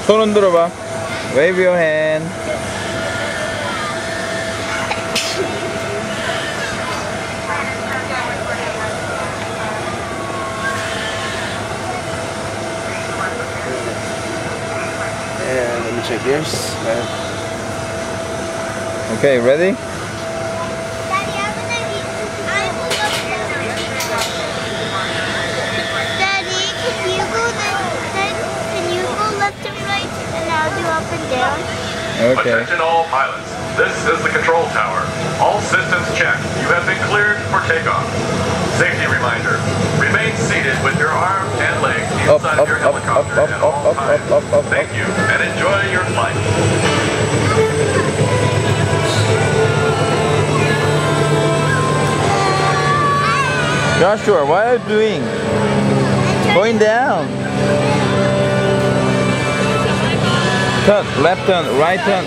손 흔들어봐. Wave your hand. And let me check yours. Okay, ready? Daddy, I will go. Daddy, can you go left and right, and I'll do up and down? Okay. Attention all pilots. This is the control tower. All systems checked. You have been cleared for takeoff. Safety reminder. Remain seated with your arms and legs inside of your helicopter at all times. Thank you and enjoy your flight. Joshua, what are you doing? Going down. Turn, left turn, right turn.